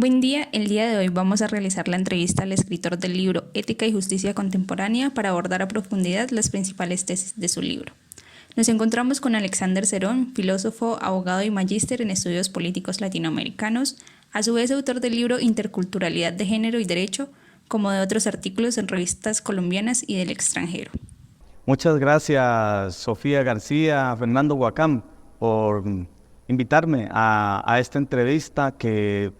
Buen día, el día de hoy vamos a realizar la entrevista al escritor del libro Ética y Justicia Contemporánea para abordar a profundidad las principales tesis de su libro. Nos encontramos con Alexander Cerón, filósofo, abogado y magíster en estudios políticos latinoamericanos, a su vez autor del libro Interculturalidad de Género y Derecho, como de otros artículos en revistas colombianas y del extranjero. Muchas gracias, Sofía García, Fernando Huacán, por invitarme a esta entrevista que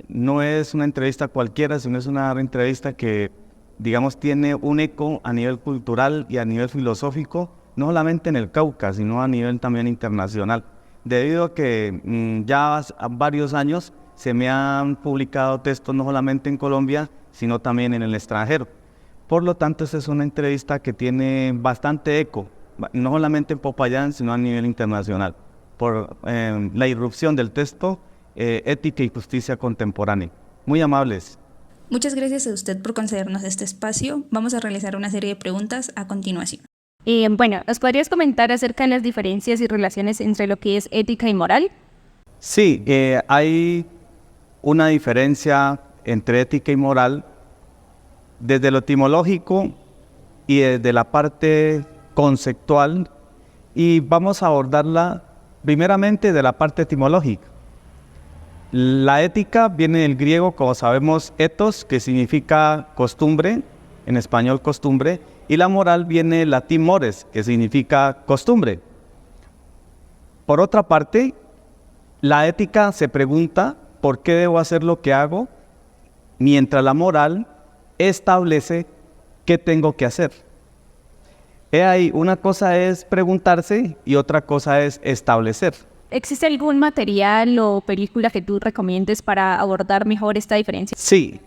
no es una entrevista cualquiera, sino es una entrevista que, digamos, tiene un eco a nivel cultural y a nivel filosófico, no solamente en el Cauca, sino a nivel también internacional, debido a que ya a varios años se me han publicado textos no solamente en Colombia, sino también en el extranjero. Por lo tanto, esta es una entrevista que tiene bastante eco, no solamente en Popayán, sino a nivel internacional, por la irrupción del texto Ética y Justicia Contemporánea. Muy amables. Muchas gracias a usted por concedernos este espacio. Vamos a realizar una serie de preguntas a continuación. ¿Nos podrías comentar acerca de las diferencias y relaciones entre lo que es ética y moral? Sí, hay una diferencia entre ética y moral desde lo etimológico y desde la parte conceptual, y vamos a abordarla primeramente de la parte etimológica. La ética viene del griego, como sabemos, ethos, que significa costumbre, en español costumbre, y la moral viene del latín mores, que significa costumbre. Por otra parte, la ética se pregunta ¿por qué debo hacer lo que hago?, mientras la moral establece qué tengo que hacer. Ahí, una cosa es preguntarse y otra cosa es establecer. ¿Existe algún material o película que tú recomiendes para abordar mejor esta diferencia? Sí,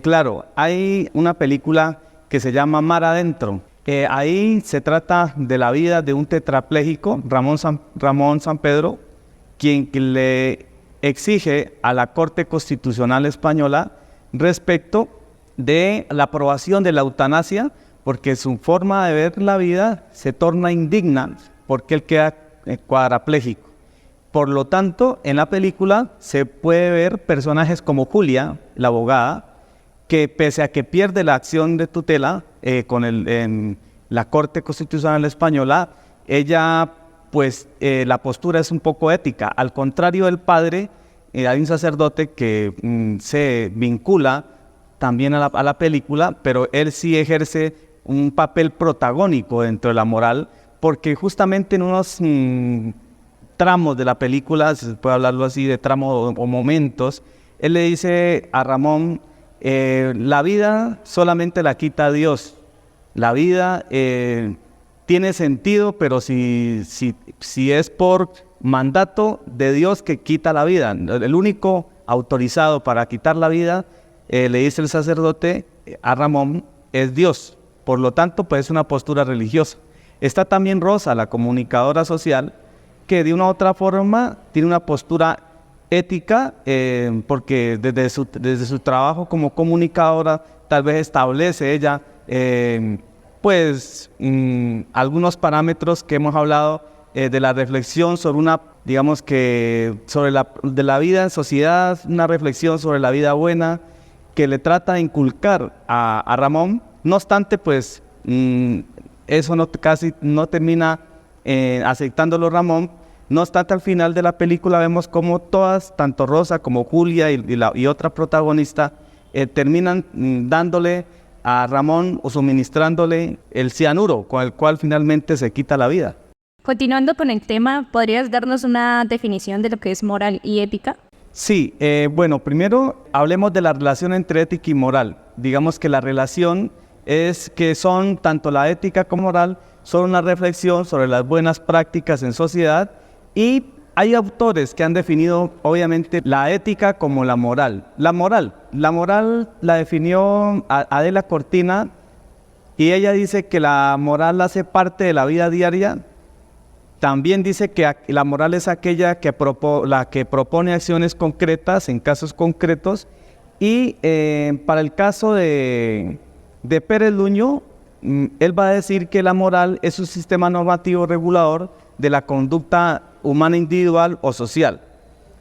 claro, hay una película que se llama Mar Adentro. Ahí se trata de la vida de un tetrapléjico, Ramón Sampedro, quien le exige a la Corte Constitucional Española respecto de la aprobación de la eutanasia, porque su forma de ver la vida se torna indigna porque él queda cuadrapléjico. Por lo tanto, en la película se puede ver personajes como Julia, la abogada, que pese a que pierde la acción de tutela en la Corte Constitucional Española, ella, pues, la postura es un poco ética. Al contrario del padre, hay un sacerdote que se vincula también a la película, pero él sí ejerce un papel protagónico dentro de la moral, porque justamente en unos tramos de la película, se puede hablarlo así de tramos o momentos, él le dice a Ramón, la vida solamente la quita Dios, la vida tiene sentido, pero si es por mandato de Dios que quita la vida, el único autorizado para quitar la vida, le dice el sacerdote a Ramón, es Dios. Por lo tanto, pues es una postura religiosa. Está también Rosa, la comunicadora social, que de una u otra forma tiene una postura ética, porque desde su trabajo como comunicadora tal vez establece ella algunos parámetros que hemos hablado de la reflexión sobre de la vida en sociedad, una reflexión sobre la vida buena que le trata de inculcar a Ramón. No obstante, pues eso casi no termina aceptándolo Ramón. No obstante, al final de la película vemos como todas, tanto Rosa como Julia y otra protagonista, terminan dándole a Ramón o suministrándole el cianuro, con el cual finalmente se quita la vida. Continuando con el tema, ¿podrías darnos una definición de lo que es moral y ética? Sí, bueno, primero hablemos de la relación entre ética y moral. Digamos que la relación es que son, tanto la ética como moral, son una reflexión sobre las buenas prácticas en sociedad, y hay autores que han definido, obviamente, la ética como la moral. La moral la definió Adela Cortina, y ella dice que la moral hace parte de la vida diaria. También dice que la moral es aquella la que propone acciones concretas en casos concretos, y para el caso de Pérez Luño, él va a decir que la moral es un sistema normativo regulador de la conducta humana individual o social.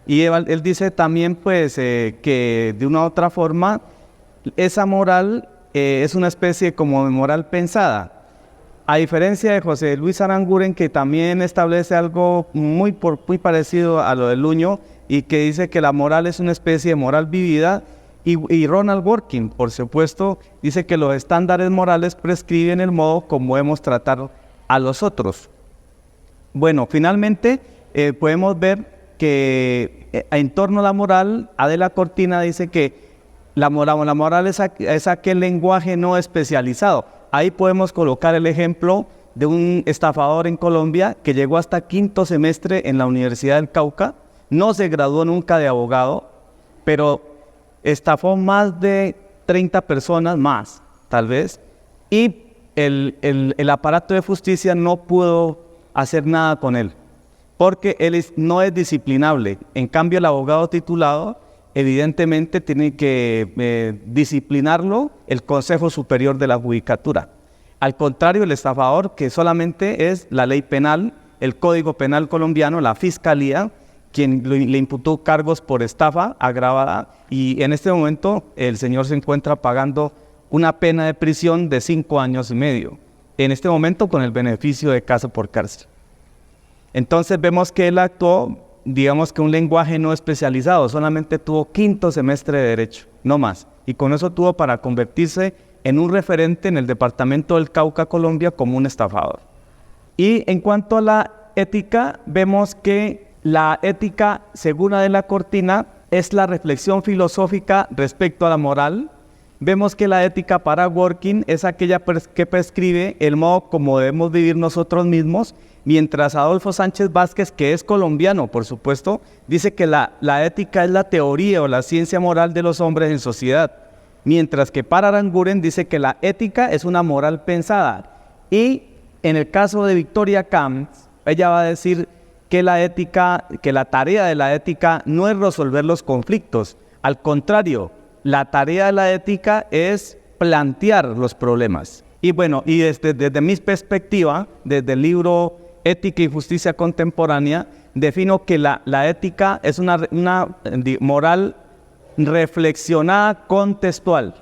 Y él dice también pues que de una u otra forma esa moral es una especie como de moral pensada. A diferencia de José Luis Aranguren, que también establece algo muy parecido a lo de Luño y que dice que la moral es una especie de moral vivida, y Ronald Dworkin, por supuesto, dice que los estándares morales prescriben el modo como debemos tratar a los otros. Bueno, finalmente podemos ver que en torno a la moral, Adela Cortina dice que la moral es aquel lenguaje no especializado. Ahí podemos colocar el ejemplo de un estafador en Colombia que llegó hasta quinto semestre en la Universidad del Cauca, no se graduó nunca de abogado, pero estafó más de 30 personas más, tal vez, y el aparato de justicia no pudo hacer nada con él, porque él no es disciplinable. En cambio, el abogado titulado, evidentemente, tiene que disciplinarlo el Consejo Superior de la Judicatura. Al contrario, el estafador, que solamente es la ley penal, el Código Penal colombiano, la Fiscalía, quien le imputó cargos por estafa agravada, y en este momento el señor se encuentra pagando una pena de prisión de 5 años y medio, en este momento con el beneficio de casa por cárcel. Entonces vemos que él actuó, digamos que un lenguaje no especializado, solamente tuvo quinto semestre de Derecho, no más, y con eso tuvo para convertirse en un referente en el departamento del Cauca, Colombia, como un estafador. Y en cuanto a la ética, vemos que la ética, según Adela Cortina, es la reflexión filosófica respecto a la moral. Vemos que la ética para Dworkin es aquella que prescribe el modo como debemos vivir nosotros mismos, mientras Adolfo Sánchez Vázquez, que es colombiano, por supuesto, dice que la ética es la teoría o la ciencia moral de los hombres en sociedad, mientras que para Aranguren dice que la ética es una moral pensada. Y en el caso de Victoria Camps, ella va a decir que la tarea de la ética no es resolver los conflictos, al contrario, la tarea de la ética es plantear los problemas. Y bueno, y desde mi perspectiva, desde el libro Ética y Justicia Contemporánea, defino que la ética es una moral reflexionada contextual.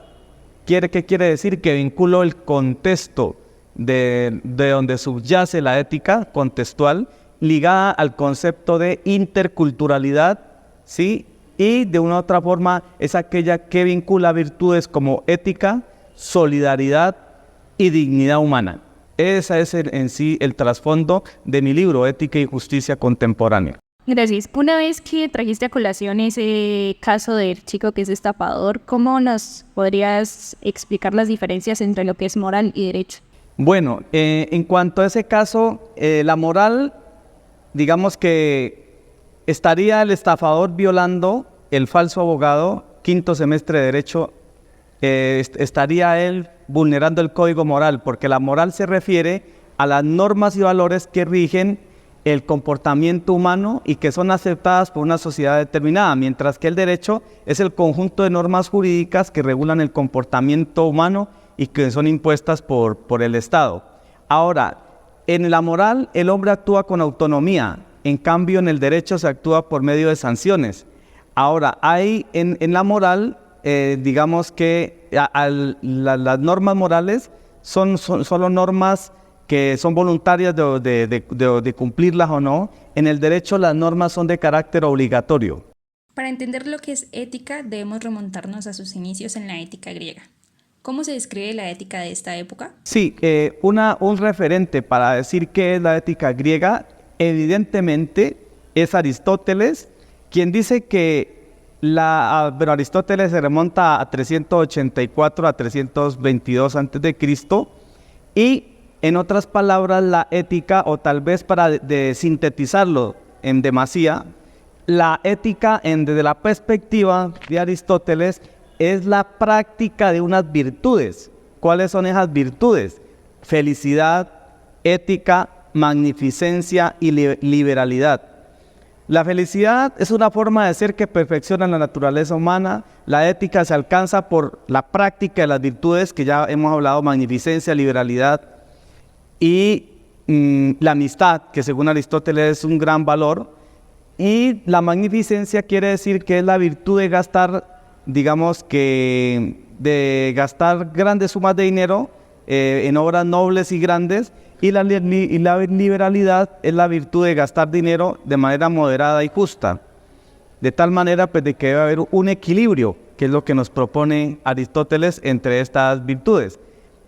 ¿Qué quiere decir? Que vinculo el contexto de donde subyace la ética contextual, ligada al concepto de interculturalidad, ¿sí? Y de una u otra forma es aquella que vincula virtudes como ética, solidaridad y dignidad humana. Ese es en sí el trasfondo de mi libro Ética y Justicia Contemporánea. Gracias. Una vez que trajiste a colación ese caso del chico que es estafador, ¿cómo nos podrías explicar las diferencias entre lo que es moral y derecho? Bueno, en cuanto a ese caso, la moral, digamos que estaría el estafador violando el falso abogado, quinto semestre de Derecho, estaría él vulnerando el código moral, porque la moral se refiere a las normas y valores que rigen el comportamiento humano y que son aceptadas por una sociedad determinada, mientras que el derecho es el conjunto de normas jurídicas que regulan el comportamiento humano y que son impuestas por el Estado. Ahora, en la moral el hombre actúa con autonomía, en cambio en el derecho se actúa por medio de sanciones. Ahora, hay en la moral, digamos que las normas morales son solo normas que son voluntarias de cumplirlas o no. En el derecho las normas son de carácter obligatorio. Para entender lo que es ética, debemos remontarnos a sus inicios en la ética griega. ¿Cómo se describe la ética de esta época? Sí, un referente para decir qué es la ética griega, evidentemente, es Aristóteles, quien dice que pero Aristóteles se remonta a 384 a 322 a.C., y en otras palabras, la ética, o tal vez para sintetizarlo en demasía, la ética desde la perspectiva de Aristóteles es la práctica de unas virtudes. ¿Cuáles son esas virtudes? Felicidad, ética, magnificencia y liberalidad. La felicidad es una forma de ser que perfecciona la naturaleza humana. La ética se alcanza por la práctica de las virtudes que ya hemos hablado, magnificencia, liberalidad y la amistad, que según Aristóteles es un gran valor. Y la magnificencia quiere decir que es la virtud de gastar, digamos que de gastar grandes sumas de dinero en obras nobles y grandes, y la liberalidad es la virtud de gastar dinero de manera moderada y justa, de tal manera pues de que debe haber un equilibrio, que es lo que nos propone Aristóteles entre estas virtudes.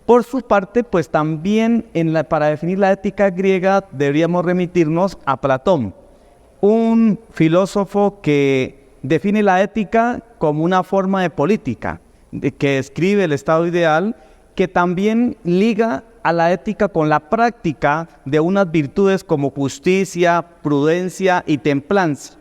Por su parte, pues también para definir la ética griega deberíamos remitirnos a Platón, un filósofo que define la ética como una forma de política, que describe el estado ideal, que también liga a la ética con la práctica de unas virtudes como justicia, prudencia y templanza.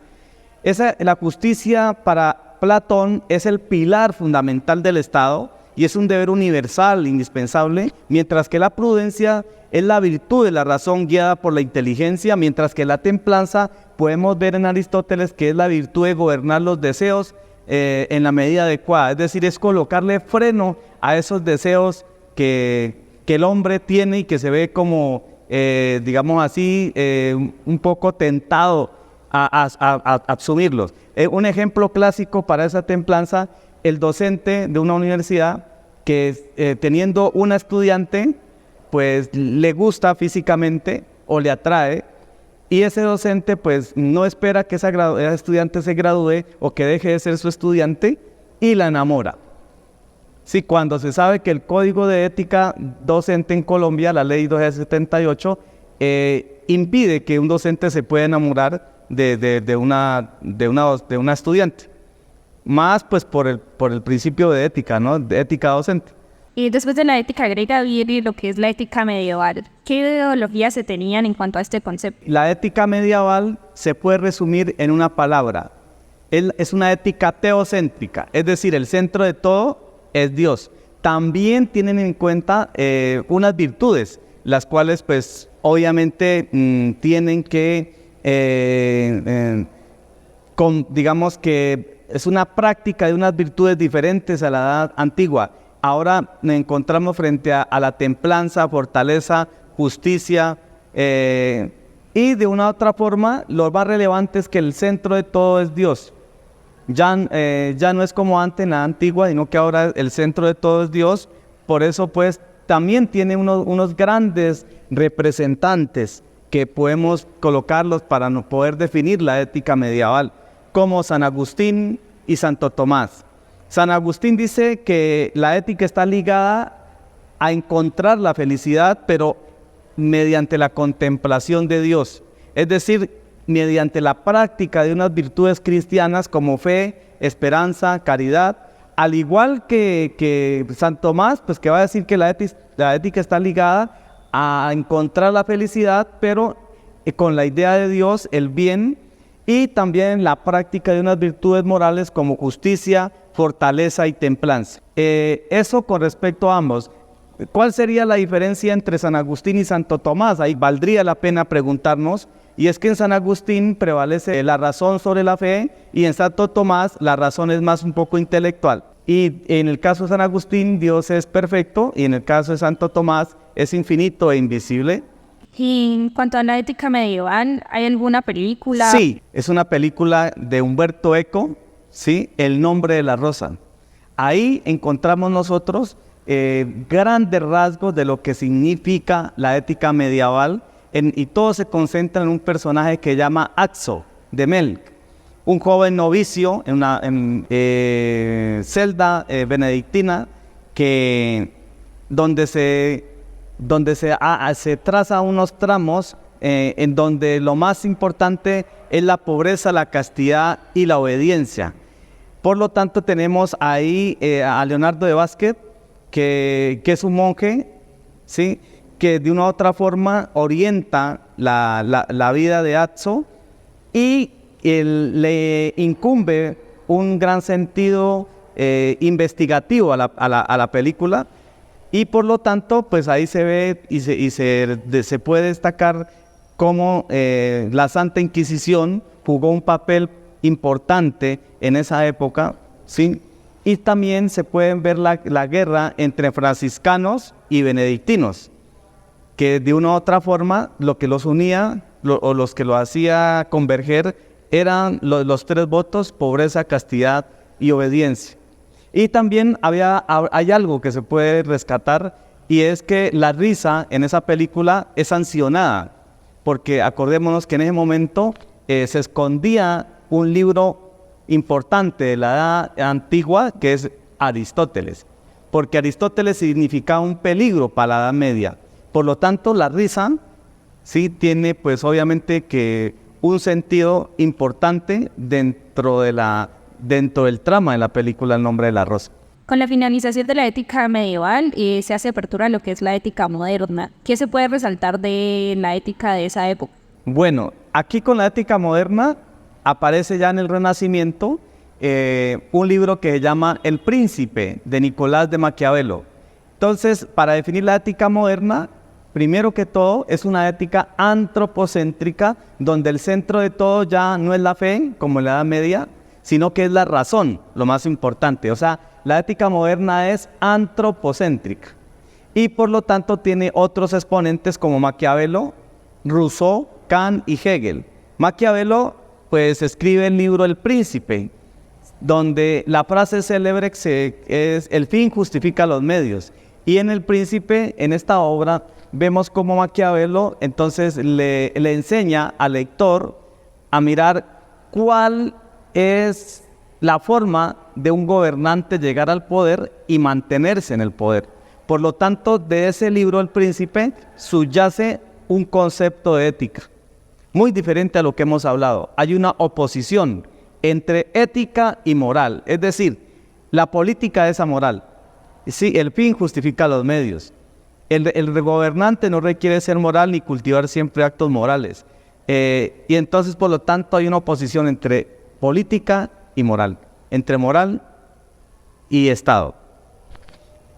La justicia para Platón es el pilar fundamental del Estado y es un deber universal, indispensable, mientras que la prudencia es la virtud de la razón guiada por la inteligencia, mientras que la templanza podemos ver en Aristóteles que es la virtud de gobernar los deseos en la medida adecuada, es decir, es colocarle freno a esos deseos que el hombre tiene y que se ve como, digamos así, un poco tentado a asumirlos. Un ejemplo clásico para esa templanza, el docente de una universidad que teniendo una estudiante, pues le gusta físicamente o le atrae, y ese docente pues no espera que esa estudiante se gradúe o que deje de ser su estudiante y la enamora. Sí, cuando se sabe que el Código de Ética Docente en Colombia, la Ley 278, impide que un docente se pueda enamorar de una estudiante, más pues por el principio de ética, ¿no? De ética docente. Y después de la ética griega viene lo que es la ética medieval. ¿Qué ideologías se tenían en cuanto a este concepto? La ética medieval se puede resumir en una palabra. Es una ética teocéntrica, es decir, el centro de todo es Dios. También tienen en cuenta unas virtudes, las cuales pues obviamente tienen que, digamos que es una práctica de unas virtudes diferentes a la edad antigua. Ahora nos encontramos frente a la templanza, fortaleza, justicia, y de una u otra forma lo más relevante es que el centro de todo es Dios. Ya no es como antes en la antigua, sino que ahora el centro de todo es Dios. Por eso pues también tiene unos grandes representantes que podemos colocarlos para poder definir la ética medieval, como San Agustín y Santo Tomás. San Agustín dice que la ética está ligada a encontrar la felicidad, pero mediante la contemplación de Dios, es decir, mediante la práctica de unas virtudes cristianas como fe, esperanza, caridad, al igual que San Tomás, pues que va a decir que la ética está ligada a encontrar la felicidad, pero con la idea de Dios, el bien, y también la práctica de unas virtudes morales como justicia, fortaleza y templanza. Eso con respecto a ambos. ¿Cuál sería la diferencia entre San Agustín y Santo Tomás? Ahí valdría la pena preguntarnos, y es que en San Agustín prevalece la razón sobre la fe, y en Santo Tomás la razón es más un poco intelectual. Y en el caso de San Agustín Dios es perfecto, y en el caso de Santo Tomás es infinito e invisible. Y en cuanto a la ética medieval, ¿hay alguna película? Sí, es una película de Humberto Eco, ¿sí? El nombre de la rosa. Ahí encontramos nosotros grandes rasgos de lo que significa la ética medieval, y todo se concentra en un personaje que llama Axo de Melk, un joven novicio en una celda benedictina donde se traza unos tramos en donde lo más importante es la pobreza, la castidad y la obediencia. Por lo tanto, tenemos ahí a Leonardo de Vázquez, que es un monje, ¿sí?, que de una u otra forma orienta la vida de Axo, y le incumbe un gran sentido investigativo a la película, y por lo tanto pues ahí se ve y se puede destacar cómo la Santa Inquisición jugó un papel importante en esa época, ¿sí? Y también se pueden ver la guerra entre franciscanos y benedictinos, que de una u otra forma lo que los unía o los que lo hacía converger eran los tres votos: pobreza, castidad y obediencia. Y también hay algo que se puede rescatar, y es que la risa en esa película es sancionada, porque acordémonos que en ese momento se escondía un libro importante de la edad antigua, que es Aristóteles, porque Aristóteles significaba un peligro para la Edad Media. Por lo tanto, la risa sí tiene pues obviamente que un sentido importante dentro del trama de la película El nombre de la rosa. Con la finalización de la ética medieval se hace apertura a lo que es la ética moderna. ¿Qué se puede resaltar de la ética de esa época? Bueno, aquí con la ética moderna aparece ya en el Renacimiento un libro que se llama El Príncipe, de Nicolás de Maquiavelo. Entonces, para definir la ética moderna, primero que todo, es una ética antropocéntrica, donde el centro de todo ya no es la fe, como en la Edad Media, sino que es la razón, lo más importante. O sea, la ética moderna es antropocéntrica. Y por lo tanto tiene otros exponentes como Maquiavelo, Rousseau, Kant y Hegel. Maquiavelo, pues, escribe el libro El Príncipe, donde la frase célebre es: el fin justifica los medios. Y en El Príncipe, en esta obra, vemos cómo Maquiavelo entonces le enseña al lector a mirar cuál es la forma de un gobernante llegar al poder y mantenerse en el poder. Por lo tanto, de ese libro El Príncipe subyace un concepto de ética muy diferente a lo que hemos hablado. Hay una oposición entre ética y moral, es decir, la política es amoral. Sí, el fin justifica los medios. El gobernante no requiere ser moral ni cultivar siempre actos morales. Y entonces, por lo tanto, hay una oposición entre política y moral, entre moral y Estado.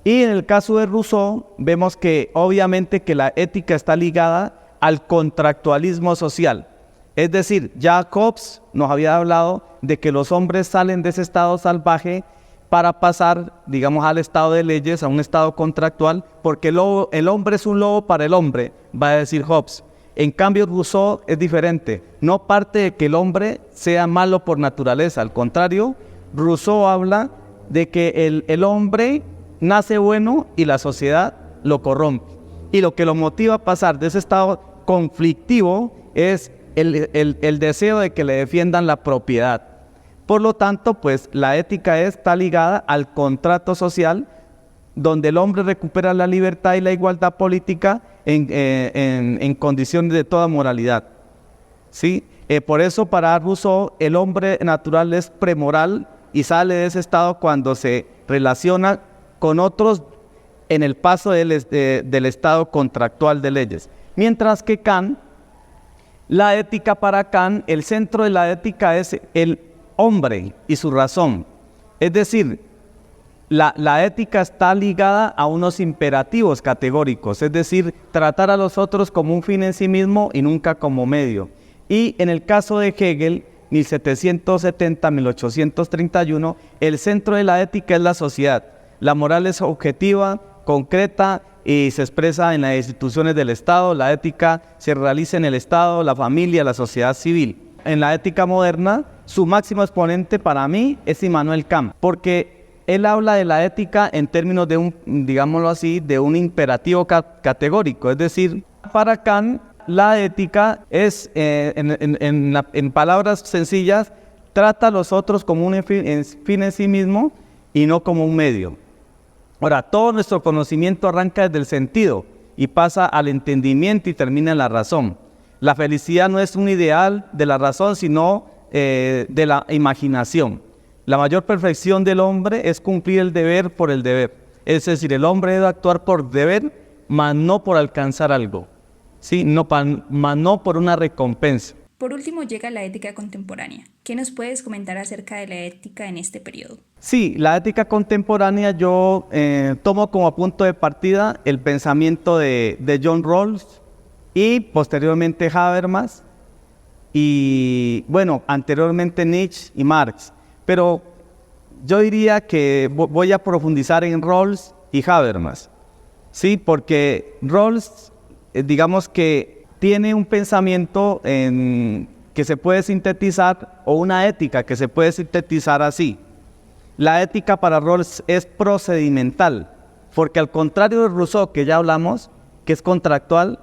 Y en el caso de Rousseau, vemos que obviamente que la ética está ligada al contractualismo social. Es decir, ya Hobbes nos había hablado de que los hombres salen de ese estado salvaje para pasar, digamos, al estado de leyes, a un estado contractual, porque el hombre es un lobo para el hombre, va a decir Hobbes. En cambio, Rousseau es diferente. No parte de que el hombre sea malo por naturaleza, al contrario, Rousseau habla de que el hombre nace bueno y la sociedad lo corrompe. Y lo que lo motiva a pasar de ese estado conflictivo es el deseo de que le defiendan la propiedad. Por lo tanto, pues la ética está ligada al contrato social, donde el hombre recupera la libertad y la igualdad política en condiciones de toda moralidad. ¿Sí? Por eso para Rousseau el hombre natural es premoral y sale de ese estado cuando se relaciona con otros en el paso del estado contractual de leyes. Mientras que Kant, la ética para Kant, el centro de la ética es el hombre y su razón. Es decir, la ética está ligada a unos imperativos categóricos, es decir, tratar a los otros como un fin en sí mismo y nunca como medio. Y en el caso de Hegel, 1770-1831, el centro de la ética es la sociedad. La moral es objetiva, concreta y se expresa en las instituciones del Estado. La ética se realiza en el Estado, la familia, la sociedad civil. En la ética moderna, su máximo exponente para mí es Immanuel Kant, porque él habla de la ética en términos de digámoslo así, de un imperativo categórico. Es decir, para Kant, la ética es, en palabras sencillas, trata a los otros como un fin en sí mismo y no como un medio. Ahora, todo nuestro conocimiento arranca desde el sentido y pasa al entendimiento y termina en la razón. La felicidad no es un ideal de la razón, sino de la imaginación. La mayor perfección del hombre es cumplir el deber por el deber. Es decir, el hombre debe actuar por deber, mas no por alcanzar algo. ¿Sí? Mas no por una recompensa. Por último llega la ética contemporánea. ¿Qué nos puedes comentar acerca de la ética en este periodo? Sí, la ética contemporánea yo tomo como punto de partida el pensamiento de John Rawls y posteriormente Habermas y bueno, anteriormente Nietzsche y Marx. Pero yo diría que voy a profundizar en Rawls y Habermas, ¿sí? Porque Rawls, digamos que tiene un pensamiento que se puede sintetizar, o una ética que se puede sintetizar así. La ética para Rawls es procedimental, porque al contrario de Rousseau, que ya hablamos, que es contractual,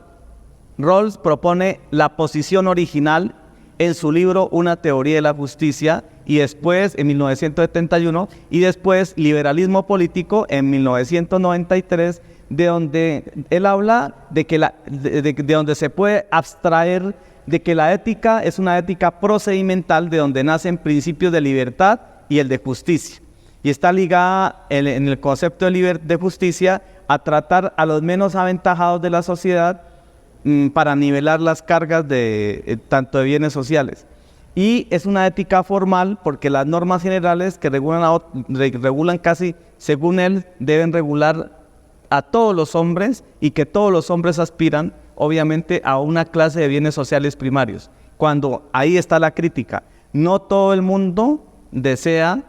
Rawls propone la posición original en su libro Una teoría de la justicia, y después, en 1971, y después Liberalismo político, en 1993, de donde él habla de donde se puede abstraer de que la ética es una ética procedimental, de donde nacen principios de libertad y el de justicia. Y está ligada en el concepto de justicia a tratar a los menos aventajados de la sociedad para nivelar las cargas tanto de bienes sociales. Y es una ética formal porque las normas generales que regulan casi, según él, deben regular a todos los hombres, y que todos los hombres aspiran, obviamente, a una clase de bienes sociales primarios. Cuando ahí está la crítica, no todo el mundo desea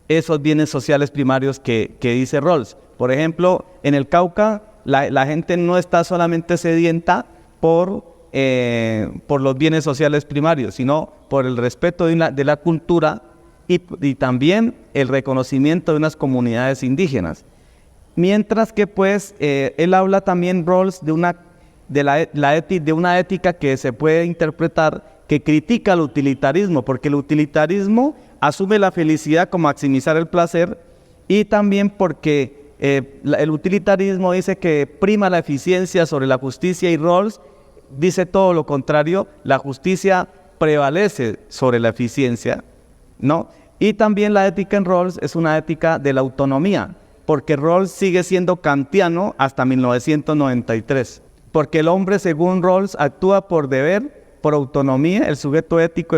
esos bienes sociales primarios que dice Rawls. Por ejemplo, en el Cauca, la gente no está solamente sedienta por los bienes sociales primarios, sino por el respeto de la cultura y también el reconocimiento de unas comunidades indígenas. Mientras que pues él habla también, Rawls, de una ética que se puede interpretar, que critica el utilitarismo, porque el utilitarismo asume la felicidad como maximizar el placer, y también porque el utilitarismo dice que prima la eficiencia sobre la justicia, y Rawls dice todo lo contrario, la justicia prevalece sobre la eficiencia, ¿no? Y también la ética en Rawls es una ética de la autonomía, porque Rawls sigue siendo kantiano hasta 1993, porque el hombre, según Rawls, actúa por deber, por autonomía, el sujeto ético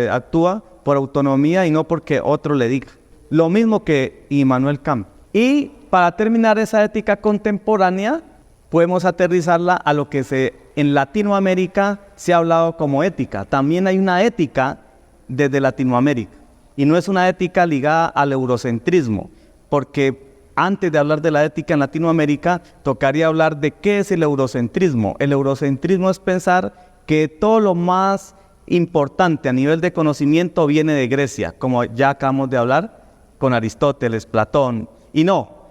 actúa por autonomía y no porque otro le diga. Lo mismo que Immanuel Kant. Y para terminar esa ética contemporánea, podemos aterrizarla a lo que en Latinoamérica se ha hablado como ética. También hay una ética desde Latinoamérica, y no es una ética ligada al eurocentrismo, porque antes de hablar de la ética en Latinoamérica, tocaría hablar de qué es el eurocentrismo. El eurocentrismo es pensar que todo lo más importante a nivel de conocimiento viene de Grecia, como ya acabamos de hablar con Aristóteles, Platón, y no.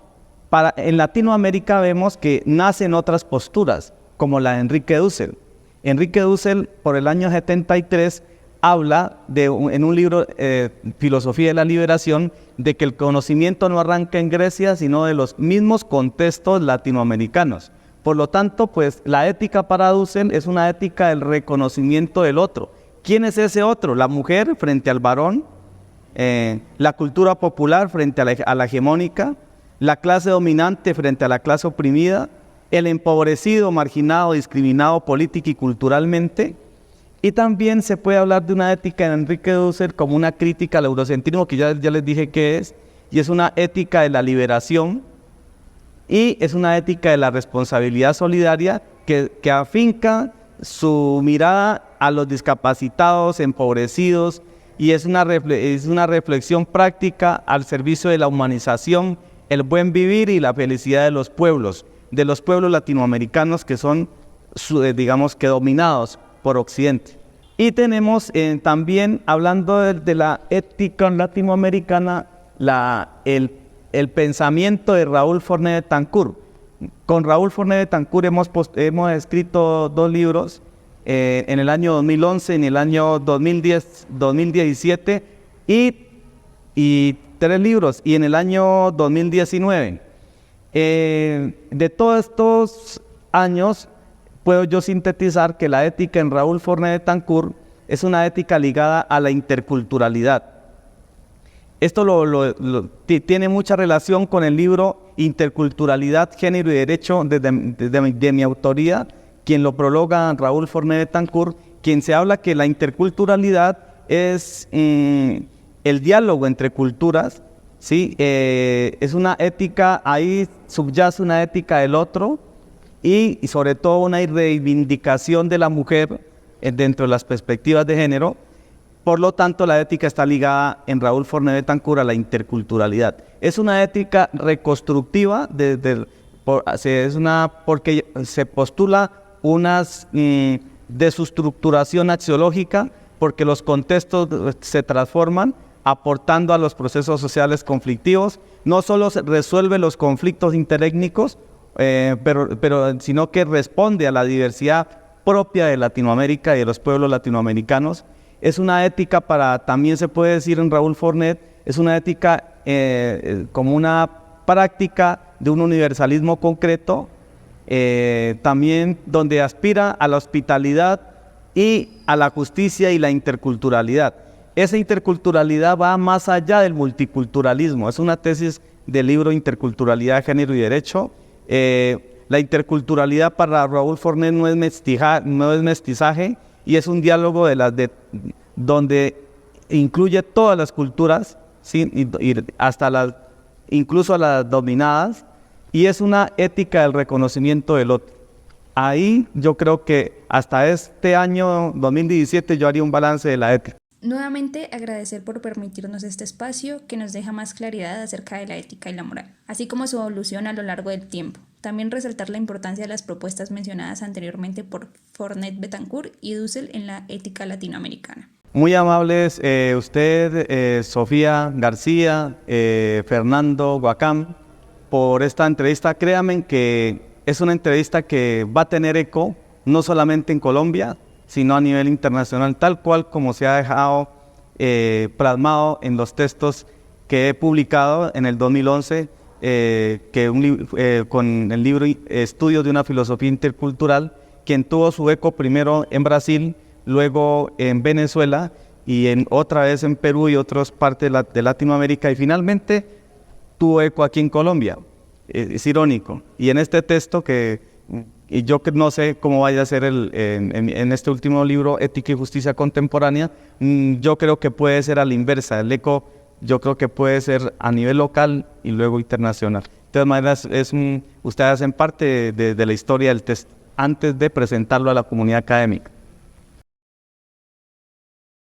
En Latinoamérica vemos que nacen otras posturas, como la de Enrique Dussel. Enrique Dussel, por el año 73, habla en un libro, Filosofía de la Liberación, de que el conocimiento no arranca en Grecia, sino de los mismos contextos latinoamericanos. Por lo tanto, pues la ética para Dussel es una ética del reconocimiento del otro. ¿Quién es ese otro? La mujer frente al varón, la cultura popular frente a la hegemónica, la clase dominante frente a la clase oprimida, el empobrecido, marginado, discriminado política y culturalmente. Y también se puede hablar de una ética en Enrique Dussel como una crítica al eurocentrismo, que ya les dije qué es, y es una ética de la liberación, y es una ética de la responsabilidad solidaria que afinca su mirada a los discapacitados, empobrecidos, y es una reflexión práctica al servicio de la humanización, el buen vivir y la felicidad de los pueblos latinoamericanos que son, digamos que dominados por Occidente. Y tenemos también, hablando de la ética latinoamericana, el pensamiento de Raúl Forné Betancourt. Con Raúl Forné Betancourt hemos escrito 2 libros, en el año 2011, en el año 2017, y 3 libros, y en el año 2019. De todos estos años, puedo yo sintetizar que la ética en Raúl Forné Betancourt es una ética ligada a la interculturalidad. Esto tiene mucha relación con el libro Interculturalidad, Género y Derecho de mi autoría, quien lo prologa Raúl Forné Betancourt, quien se habla que la interculturalidad es el diálogo entre culturas, ¿sí? Es una ética, ahí subyace una ética del otro, y sobre todo una reivindicación de la mujer dentro de las perspectivas de género. Por lo tanto, la ética está ligada en Raúl Forné Betancourt a la interculturalidad. Es una ética reconstructiva, porque se postula de su estructuración axiológica, porque los contextos se transforman aportando a los procesos sociales conflictivos. No solo resuelve los conflictos interétnicos, sino que responde a la diversidad propia de Latinoamérica y de los pueblos latinoamericanos. Es una ética también se puede decir en Raúl Fornet, es una ética como una práctica de un universalismo concreto, también donde aspira a la hospitalidad y a la justicia y la interculturalidad. Esa interculturalidad va más allá del multiculturalismo, es una tesis del libro Interculturalidad, Género y Derecho. La interculturalidad para Raúl Fornet no es mestizaje, y es un diálogo donde incluye todas las culturas, ¿sí? y hasta incluso a las dominadas, y es una ética del reconocimiento del otro. Ahí yo creo que hasta este año 2017 yo haría un balance de la ética. Nuevamente agradecer por permitirnos este espacio que nos deja más claridad acerca de la ética y la moral, así como su evolución a lo largo del tiempo. También resaltar la importancia de las propuestas mencionadas anteriormente por Fornet Betancourt y Dussel en la ética latinoamericana. Muy amables usted, Sofía García, Fernando Guacam, por esta entrevista. Créanme que es una entrevista que va a tener eco no solamente en Colombia, sino a nivel internacional, tal cual como se ha dejado plasmado en los textos que he publicado en el 2011, con el libro Estudios de una filosofía intercultural, quien tuvo su eco primero en Brasil, luego en Venezuela y otra vez en Perú y otras partes de Latinoamérica, y finalmente tuvo eco aquí en Colombia. Es irónico. Y en este texto y yo que no sé cómo vaya a ser en este último libro, Ética y Justicia Contemporánea, yo creo que puede ser a la inversa. El eco yo creo que puede ser a nivel local y luego internacional. De todas maneras, ustedes hacen parte de la historia del texto antes de presentarlo a la comunidad académica.